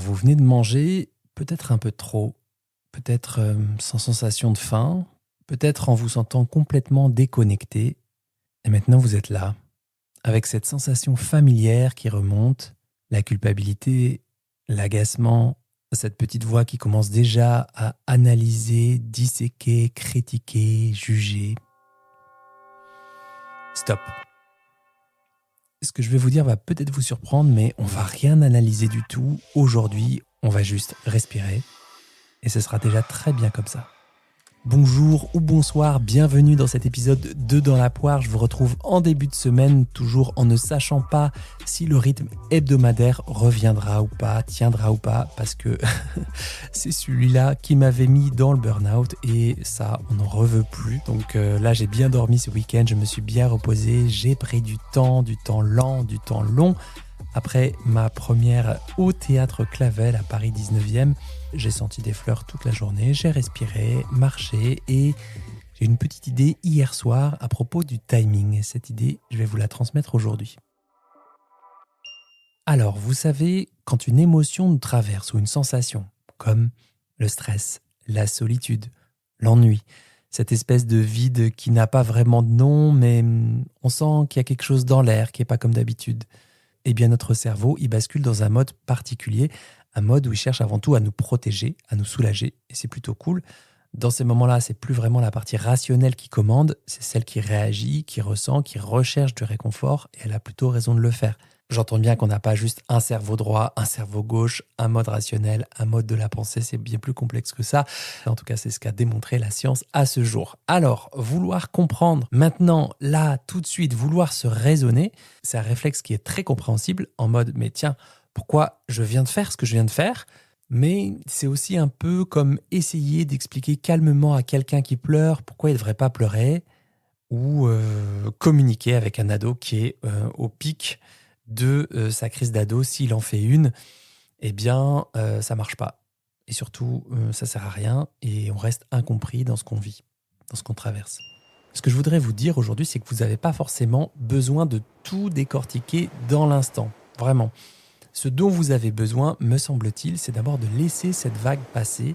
vous venez de manger peut-être un peu trop, peut-être sans sensation de faim, peut-être en vous sentant complètement déconnecté. Et maintenant, vous êtes là, avec cette sensation familière qui remonte, la culpabilité, l'agacement, cette petite voix qui commence déjà à analyser, disséquer, critiquer, juger. Stop. Ce que je vais vous dire va peut-être vous surprendre, mais on va rien analyser du tout. Aujourd'hui, on va juste respirer. Et ce sera déjà très bien comme ça. Bonjour ou bonsoir, bienvenue dans cet épisode de Dans la poire. Je vous retrouve en début de semaine, toujours en ne sachant pas si le rythme hebdomadaire reviendra ou pas, tiendra ou pas, parce que c'est celui-là qui m'avait mis dans le burn-out et ça, on n'en reveut plus. Donc là, j'ai bien dormi ce week-end, je me suis bien reposé, j'ai pris du temps lent, du temps long. Après ma première au théâtre Clavel à Paris 19e, j'ai senti des fleurs toute la journée, j'ai respiré, marché et j'ai une petite idée hier soir à propos du timing. Et cette idée, je vais vous la transmettre aujourd'hui. Alors, vous savez, quand une émotion nous traverse ou une sensation, comme le stress, la solitude, l'ennui, cette espèce de vide qui n'a pas vraiment de nom, mais on sent qu'il y a quelque chose dans l'air qui n'est pas comme d'habitude, eh bien notre cerveau, il bascule dans un mode particulier, un mode où il cherche avant tout à nous protéger, à nous soulager, et c'est plutôt cool. Dans ces moments-là, c'est plus vraiment la partie rationnelle qui commande, c'est celle qui réagit, qui ressent, qui recherche du réconfort, et elle a plutôt raison de le faire. J'entends bien qu'on n'a pas juste un cerveau droit, un cerveau gauche, un mode rationnel, un mode de la pensée, c'est bien plus complexe que ça. En tout cas, c'est ce qu'a démontré la science à ce jour. Alors, vouloir comprendre maintenant, là, tout de suite, vouloir se raisonner, c'est un réflexe qui est très compréhensible en mode, mais tiens, pourquoi je viens de faire ce que je viens de faire ? Mais c'est aussi un peu comme essayer d'expliquer calmement à quelqu'un qui pleure pourquoi il ne devrait pas pleurer ou communiquer avec un ado qui est au pic de sa crise d'ado. S'il en fait une, eh bien, ça marche pas. Et surtout, ça sert à rien et on reste incompris dans ce qu'on vit, dans ce qu'on traverse. Ce que je voudrais vous dire aujourd'hui, c'est que vous n'avez pas forcément besoin de tout décortiquer dans l'instant. Vraiment. Ce dont vous avez besoin, me semble-t-il, c'est d'abord de laisser cette vague passer.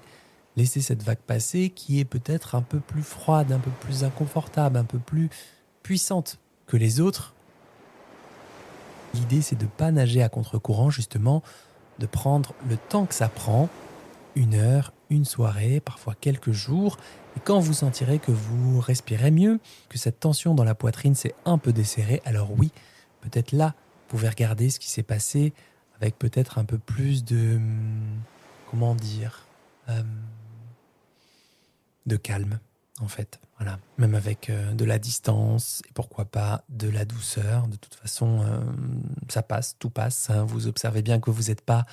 Laisser cette vague passer qui est peut-être un peu plus froide, un peu plus inconfortable, un peu plus puissante que les autres. L'idée, c'est de ne pas nager à contre-courant, justement, de prendre le temps que ça prend, 1 heure, une soirée, parfois quelques jours. Et quand vous sentirez que vous respirez mieux, que cette tension dans la poitrine s'est un peu desserrée, alors oui, peut-être là, vous pouvez regarder ce qui s'est passé avec peut-être un peu plus de... comment dire de calme, en fait. Voilà. Même avec de la distance et pourquoi pas de la douceur. De toute façon, ça passe, tout passe. Hein. Vous observez bien que vous n'êtes pas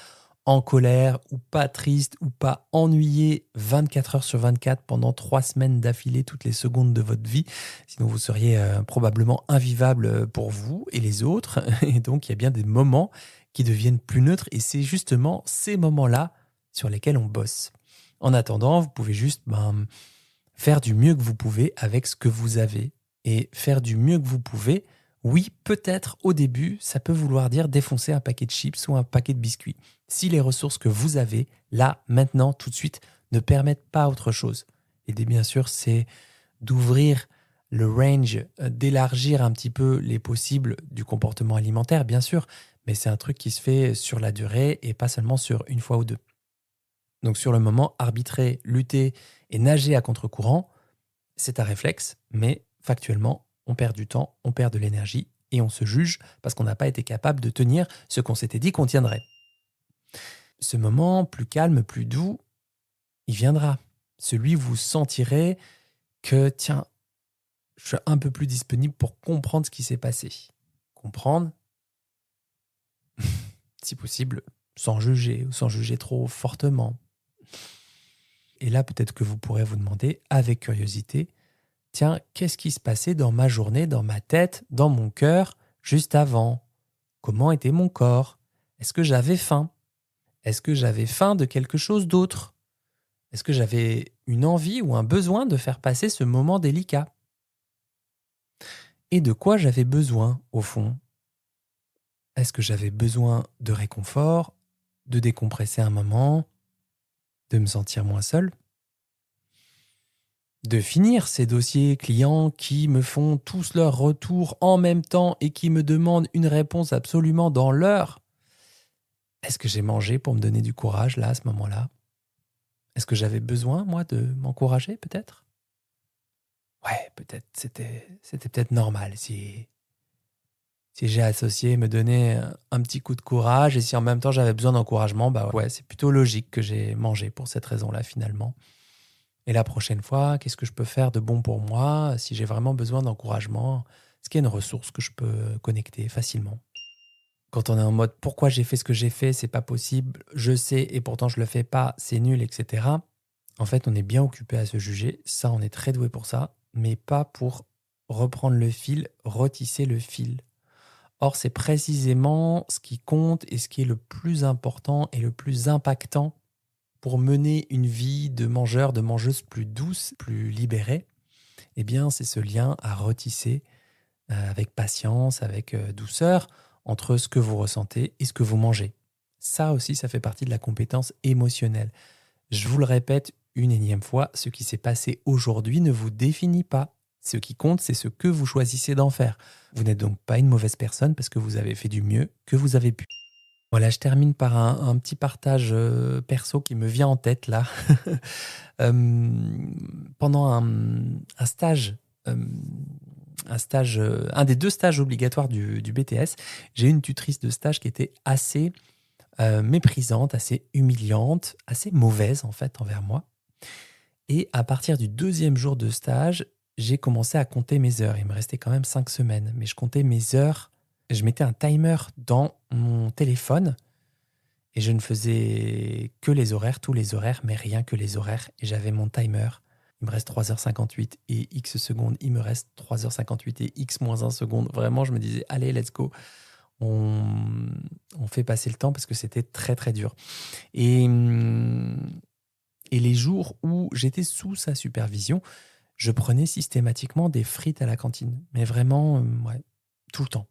en colère ou pas triste ou pas ennuyé 24 heures sur 24 pendant 3 semaines d'affilée, toutes les secondes de votre vie. Sinon, vous seriez probablement invivable pour vous et les autres. Et donc, il y a bien des moments qui deviennent plus neutres. Et c'est justement ces moments-là sur lesquels on bosse. En attendant, vous pouvez juste faire du mieux que vous pouvez avec ce que vous avez. Et faire du mieux que vous pouvez, oui, peut-être au début, ça peut vouloir dire défoncer un paquet de chips ou un paquet de biscuits. Si les ressources que vous avez, là, maintenant, tout de suite, ne permettent pas autre chose. L'idée, bien sûr, c'est d'ouvrir le range, d'élargir un petit peu les possibles du comportement alimentaire, bien sûr, mais c'est un truc qui se fait sur la durée et pas seulement sur une fois ou deux. Donc sur le moment, arbitrer, lutter et nager à contre-courant, c'est un réflexe, mais factuellement, on perd du temps, on perd de l'énergie et on se juge parce qu'on n'a pas été capable de tenir ce qu'on s'était dit qu'on tiendrait. Ce moment plus calme, plus doux, il viendra. Celui où vous sentirez que, tiens, je suis un peu plus disponible pour comprendre ce qui s'est passé. Comprendre, si possible, sans juger ou sans juger trop fortement. Et là, peut-être que vous pourrez vous demander, avec curiosité, tiens, qu'est-ce qui se passait dans ma journée, dans ma tête, dans mon cœur, juste avant ? Comment était mon corps ? Est-ce que j'avais faim ? Est-ce que j'avais faim de quelque chose d'autre ? Est-ce que j'avais une envie ou un besoin de faire passer ce moment délicat ? Et de quoi j'avais besoin, au fond ? Est-ce que j'avais besoin de réconfort, de décompresser un moment, de me sentir moins seul, de finir ces dossiers clients qui me font tous leur retour en même temps et qui me demandent une réponse absolument dans l'heure. Est-ce que j'ai mangé pour me donner du courage là, à ce moment-là? Est-ce que j'avais besoin, moi, de m'encourager peut-être? Ouais, peut-être. C'était peut-être normal si j'ai associé me donner un petit coup de courage et si en même temps j'avais besoin d'encouragement, bah ouais, c'est plutôt logique que j'ai mangé pour cette raison-là finalement. Et la prochaine fois, qu'est-ce que je peux faire de bon pour moi si j'ai vraiment besoin d'encouragement? Est-ce qu'il y a une ressource que je peux connecter facilement? Quand on est en mode pourquoi j'ai fait ce que j'ai fait, c'est pas possible, je sais et pourtant je le fais pas, c'est nul, etc. En fait, on est bien occupé à se juger, ça on est très doué pour ça, mais pas pour reprendre le fil, retisser le fil. Or, c'est précisément ce qui compte et ce qui est le plus important et le plus impactant pour mener une vie de mangeur, de mangeuse plus douce, plus libérée. Eh bien, c'est ce lien à retisser avec patience, avec douceur, entre ce que vous ressentez et ce que vous mangez. Ça aussi, ça fait partie de la compétence émotionnelle. Je vous le répète une énième fois, ce qui s'est passé aujourd'hui ne vous définit pas. Ce qui compte, c'est ce que vous choisissez d'en faire. Vous n'êtes donc pas une mauvaise personne parce que vous avez fait du mieux que vous avez pu. Voilà, je termine par un petit partage perso qui me vient en tête là. Euh, Pendant un stage, euh, un des 2 stages obligatoires du BTS, j'ai eu une tutrice de stage qui était assez méprisante, assez humiliante, assez mauvaise en fait envers moi. Et à partir du 2e jour de stage, j'ai commencé à compter mes heures. Il me restait quand même 5 semaines, mais je comptais mes heures. Je mettais un timer dans mon téléphone et je ne faisais que les horaires, tous les horaires, mais rien que les horaires. Et j'avais mon timer. Il me reste 3h58 et X secondes. Il me reste 3h58 et X moins 1 seconde. Vraiment, je me disais, allez, let's go. On, on fait passer le temps parce que c'était très, très dur. Et les jours où j'étais sous sa supervision, je prenais systématiquement des frites à la cantine. Mais vraiment, ouais, tout le temps.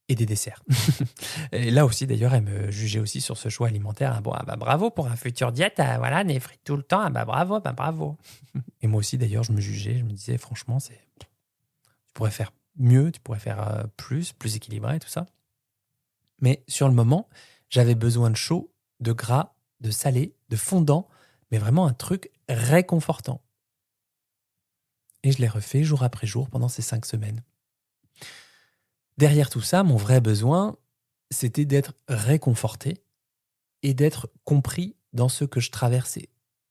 Et des desserts. Et là aussi, d'ailleurs, elle me jugeait aussi sur ce choix alimentaire. Ah bon, ah bah bravo pour un futur diète, voilà, des frites tout le temps. Ah bah bravo, bah bravo. Et moi aussi, d'ailleurs, je me jugeais. Je me disais, franchement, tu pourrais faire mieux, tu pourrais faire plus équilibré, tout ça. Mais sur le moment, j'avais besoin de chaud, de gras, de salé, de fondant, mais vraiment un truc réconfortant. Et je l'ai refait jour après jour pendant ces 5 semaines. Derrière tout ça, mon vrai besoin, c'était d'être réconforté et d'être compris dans ce que je traversais.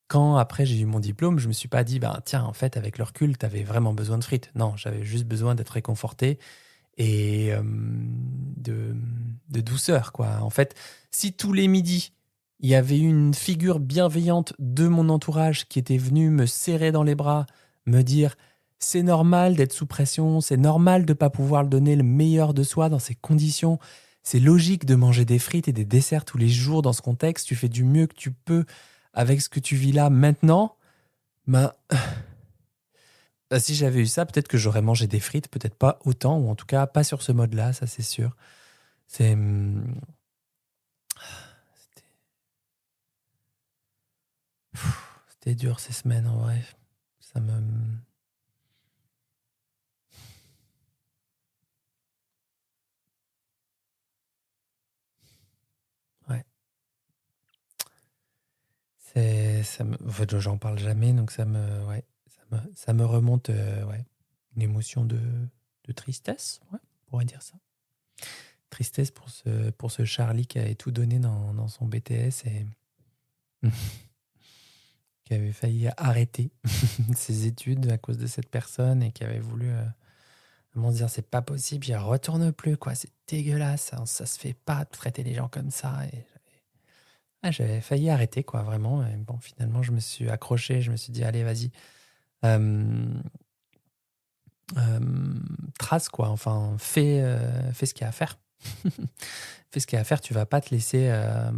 Quand après j'ai eu mon diplôme, je me suis pas dit, bah, tiens, en fait, avec le recul, tu avais vraiment besoin de frites. Non, j'avais juste besoin d'être réconforté et de douceur, quoi. En fait, si tous les midis, il y avait une figure bienveillante de mon entourage qui était venue me serrer dans les bras, me dire c'est normal d'être sous pression, c'est normal de ne pas pouvoir donner le meilleur de soi dans ces conditions, c'est logique de manger des frites et des desserts tous les jours dans ce contexte, tu fais du mieux que tu peux avec ce que tu vis là maintenant, ben, si j'avais eu ça, peut-être que j'aurais mangé des frites, peut-être pas autant, ou en tout cas pas sur ce mode-là, ça c'est sûr. C'est, c'était, c'était dur ces semaines en vrai. Ça me, ouais, en fait, j'en parle jamais, donc ouais, ça me remonte, ouais, une émotion de tristesse, ouais, on pourrait dire ça. Tristesse pour ce Charlie qui avait tout donné dans son BTS et qui avait failli arrêter ses études à cause de cette personne et qui avait voulu vraiment se dire c'est pas possible, j'y retourne plus, quoi, c'est dégueulasse, ça se fait pas de traiter les gens comme ça. Et j'avais failli arrêter, quoi, vraiment. Et bon, finalement, je me suis accroché, je me suis dit allez, vas-y, euh, euh, trace, quoi, enfin, fais ce qu'il y a à faire. Fais ce qu'il y a à faire, tu vas pas te laisser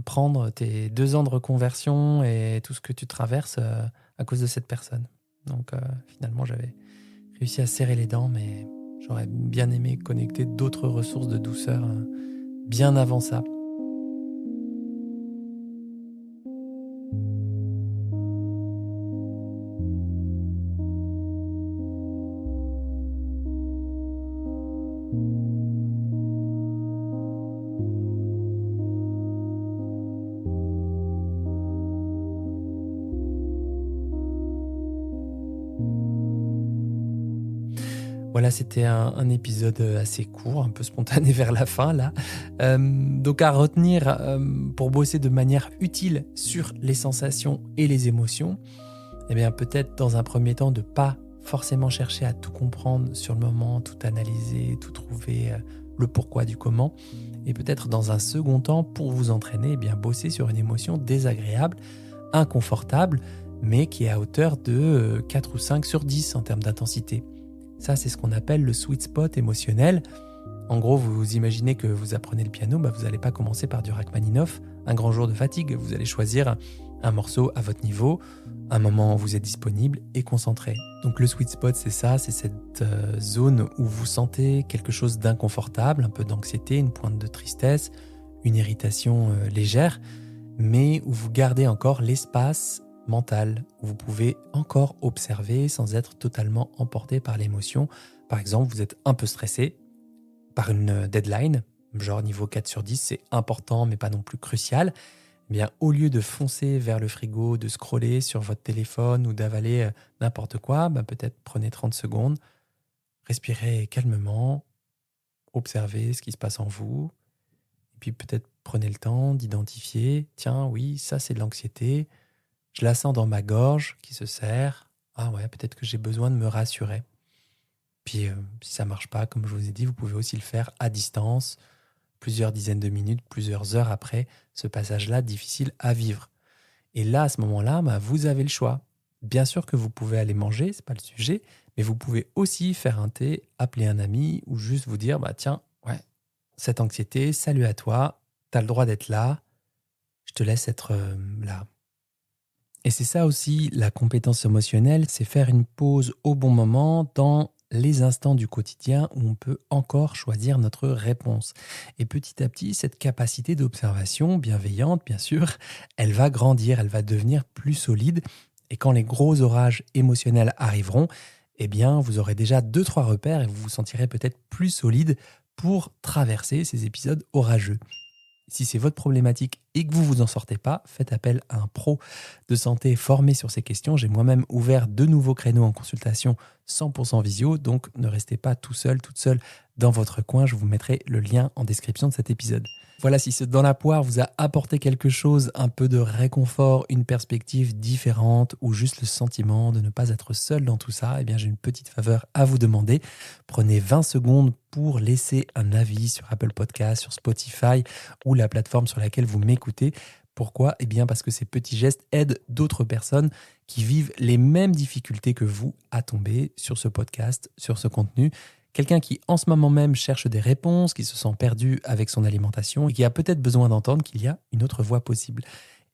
prendre tes 2 ans de reconversion et tout ce que tu traverses à cause de cette personne. Donc finalement, j'avais réussi à serrer les dents, mais j'aurais bien aimé connecter d'autres ressources de douceur bien avant ça. Voilà, c'était un épisode assez court, un peu spontané vers la fin là. Donc à retenir pour bosser de manière utile sur les sensations et les émotions, eh bien peut-être dans un premier temps de pas forcément chercher à tout comprendre sur le moment, tout analyser, tout trouver, le pourquoi du comment. Et peut-être dans un second temps, pour vous entraîner, eh bien bosser sur une émotion désagréable, inconfortable, mais qui est à hauteur de 4 ou 5 sur 10 en termes d'intensité. Ça, c'est ce qu'on appelle le sweet spot émotionnel. En gros, vous imaginez que vous apprenez le piano, vous n'allez pas commencer par du Rachmaninoff, un grand jour de fatigue. Vous allez choisir un morceau à votre niveau, un moment où vous êtes disponible et concentré. Donc le sweet spot, c'est ça, c'est cette zone où vous sentez quelque chose d'inconfortable, un peu d'anxiété, une pointe de tristesse, une irritation légère, mais où vous gardez encore l'espace mental, où vous pouvez encore observer sans être totalement emporté par l'émotion. Par exemple, vous êtes un peu stressé par une deadline, genre niveau 4 sur 10, c'est important mais pas non plus crucial. Eh bien, au lieu de foncer vers le frigo, de scroller sur votre téléphone ou d'avaler n'importe quoi, peut-être prenez 30 secondes, respirez calmement, observez ce qui se passe en vous, et puis peut-être prenez le temps d'identifier, tiens, oui, ça c'est de l'anxiété, je la sens dans ma gorge qui se serre. Ah ouais, peut-être que j'ai besoin de me rassurer. Puis si ça marche pas, comme je vous ai dit, vous pouvez aussi le faire à distance, plusieurs dizaines de minutes, plusieurs heures après ce passage-là difficile à vivre. Et là, à ce moment-là, vous avez le choix. Bien sûr que vous pouvez aller manger, c'est pas le sujet, mais vous pouvez aussi faire un thé, appeler un ami ou juste vous dire, tiens, ouais, cette anxiété, salut à toi, t'as le droit d'être là, je te laisse être là. Et c'est ça aussi, la compétence émotionnelle, c'est faire une pause au bon moment dans les instants du quotidien où on peut encore choisir notre réponse. Et petit à petit, cette capacité d'observation bienveillante, bien sûr, elle va grandir, elle va devenir plus solide. Et quand les gros orages émotionnels arriveront, eh bien, vous aurez déjà 2-3 repères et vous vous sentirez peut-être plus solide pour traverser ces épisodes orageux. Si c'est votre problématique et que vous ne vous en sortez pas, faites appel à un pro de santé formé sur ces questions. J'ai moi-même ouvert 2 nouveaux créneaux en consultation 100% visio, donc ne restez pas tout seul, toute seule dans votre coin. Je vous mettrai le lien en description de cet épisode. Voilà, si ce Dans la poire vous a apporté quelque chose, un peu de réconfort, une perspective différente ou juste le sentiment de ne pas être seul dans tout ça, eh bien j'ai une petite faveur à vous demander. Prenez 20 secondes pour laisser un avis sur Apple Podcasts, sur Spotify ou la plateforme sur laquelle vous m'écoutez. Pourquoi ? Eh bien parce que ces petits gestes aident d'autres personnes qui vivent les mêmes difficultés que vous à tomber sur ce podcast, sur ce contenu. Quelqu'un qui en ce moment même cherche des réponses, qui se sent perdu avec son alimentation et qui a peut-être besoin d'entendre qu'il y a une autre voie possible.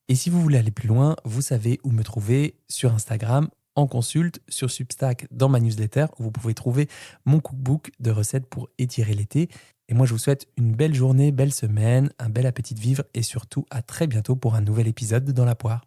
Et si vous voulez aller plus loin, vous savez où me trouver sur Instagram, en consulte, sur Substack, dans ma newsletter, où vous pouvez trouver mon cookbook de recettes pour étirer l'été. Et moi, je vous souhaite une belle journée, belle semaine, un bel appétit de vivre et surtout à très bientôt pour un nouvel épisode de Dans la poire.